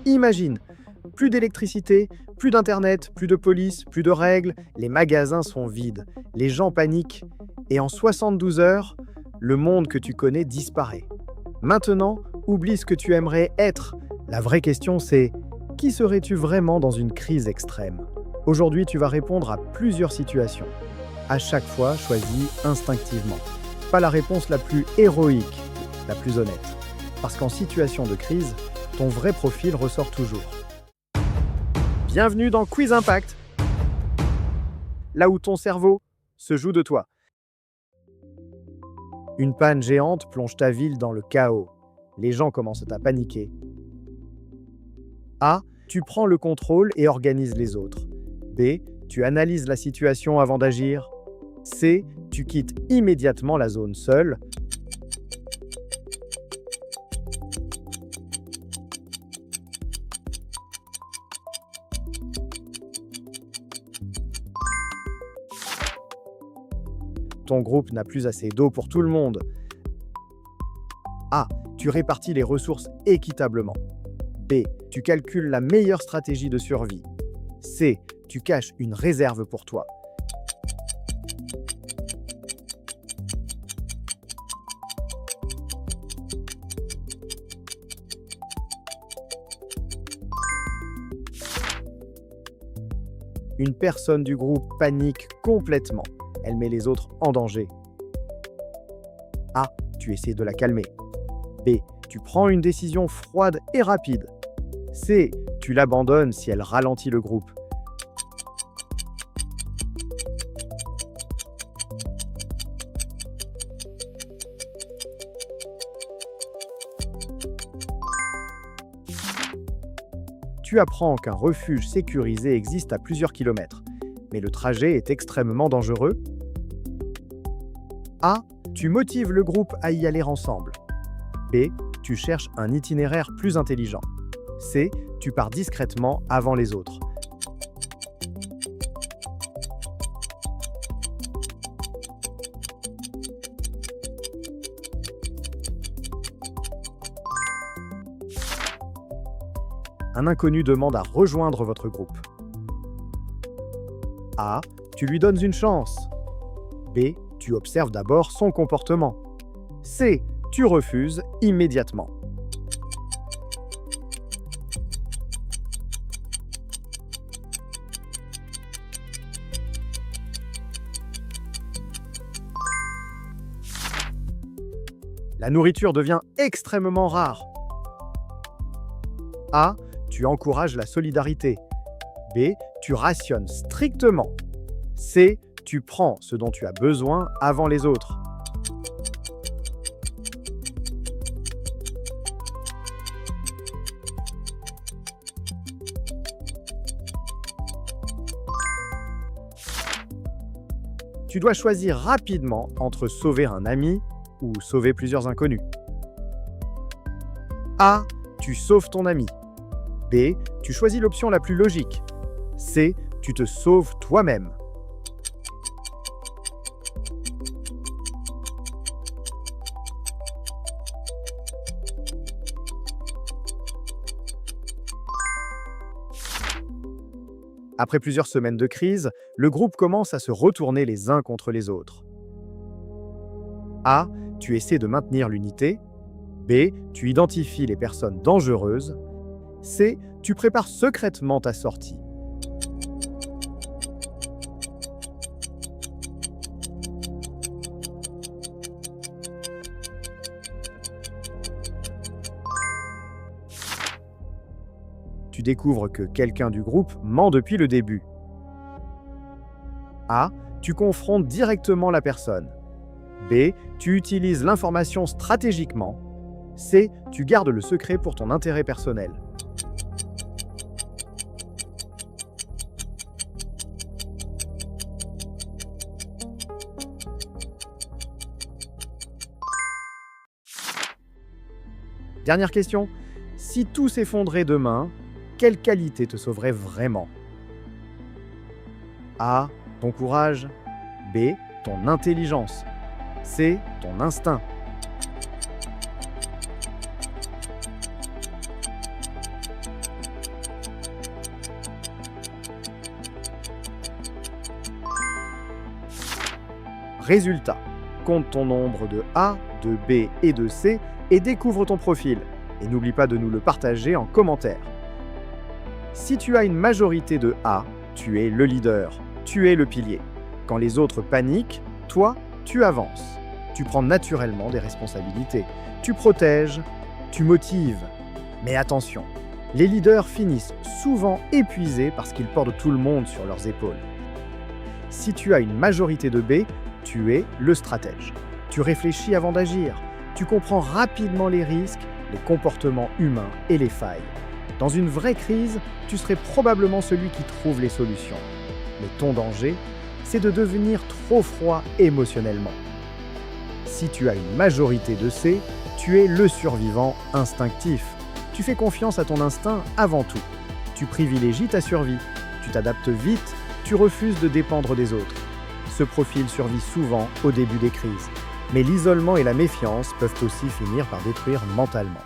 Imagine, plus d'électricité, plus d'internet, plus de police, plus de règles, les magasins sont vides, les gens paniquent, et en 72 heures, le monde que tu connais disparaît. Maintenant, oublie ce que tu aimerais être. La vraie question c'est, qui serais-tu vraiment dans une crise extrême? Aujourd'hui, tu vas répondre à plusieurs situations. À chaque fois, choisis instinctivement. Pas la réponse la plus héroïque, la plus honnête. Parce qu'en situation de crise, ton vrai profil ressort toujours. Bienvenue dans Quiz Impact, là où ton cerveau se joue de toi. Une panne géante plonge ta ville dans le chaos. Les gens commencent à paniquer. A. Tu prends le contrôle et organises les autres. B. Tu analyses la situation avant d'agir. C. Tu quittes immédiatement la zone seule. Ton groupe n'a plus assez d'eau pour tout le monde. A. Tu répartis les ressources équitablement. B. Tu calcules la meilleure stratégie de survie. C. Tu caches une réserve pour toi. Une personne du groupe panique complètement. Elle met les autres en danger. A. Tu essaies de la calmer. B. Tu prends une décision froide et rapide. C. Tu l'abandonnes si elle ralentit le groupe. Tu apprends qu'un refuge sécurisé existe à plusieurs kilomètres, mais le trajet est extrêmement dangereux. A. Tu motives le groupe à y aller ensemble. B. Tu cherches un itinéraire plus intelligent. C. Tu pars discrètement avant les autres. Un inconnu demande à rejoindre votre groupe. A. Tu lui donnes une chance. B. Tu observes d'abord son comportement. C. Tu refuses immédiatement. La nourriture devient extrêmement rare. A. Tu encourages la solidarité. B. Tu rationnes strictement. C. Tu prends ce dont tu as besoin avant les autres. Tu dois choisir rapidement entre sauver un ami ou sauver plusieurs inconnus. A. Tu sauves ton ami. B. Tu choisis l'option la plus logique. C. Tu te sauves toi-même. Après plusieurs semaines de crise, le groupe commence à se retourner les uns contre les autres. A. Tu essaies de maintenir l'unité. B. Tu identifies les personnes dangereuses. C. Tu prépares secrètement ta sortie. Tu découvres que quelqu'un du groupe ment depuis le début. A. Tu confrontes directement la personne. B. Tu utilises l'information stratégiquement. C. Tu gardes le secret pour ton intérêt personnel. Dernière question. Si tout s'effondrait demain, quelle qualité te sauverait vraiment? A. Ton courage. B. Ton intelligence. C. Ton instinct. Résultat, compte ton nombre de A, de B et de C et découvre ton profil. Et n'oublie pas de nous le partager en commentaire. Si tu as une majorité de A, tu es le leader, tu es le pilier. Quand les autres paniquent, toi, tu avances. Tu prends naturellement des responsabilités. Tu protèges, tu motives. Mais attention, les leaders finissent souvent épuisés parce qu'ils portent tout le monde sur leurs épaules. Si tu as une majorité de B, tu es le stratège. Tu réfléchis avant d'agir. Tu comprends rapidement les risques, les comportements humains et les failles. Dans une vraie crise, tu serais probablement celui qui trouve les solutions. Mais ton danger, c'est de devenir trop froid émotionnellement. Si tu as une majorité de C, tu es le survivant instinctif. Tu fais confiance à ton instinct avant tout. Tu privilégies ta survie. Tu t'adaptes vite. Tu refuses de dépendre des autres. Ce profil survit souvent au début des crises. Mais l'isolement et la méfiance peuvent aussi finir par détruire mentalement.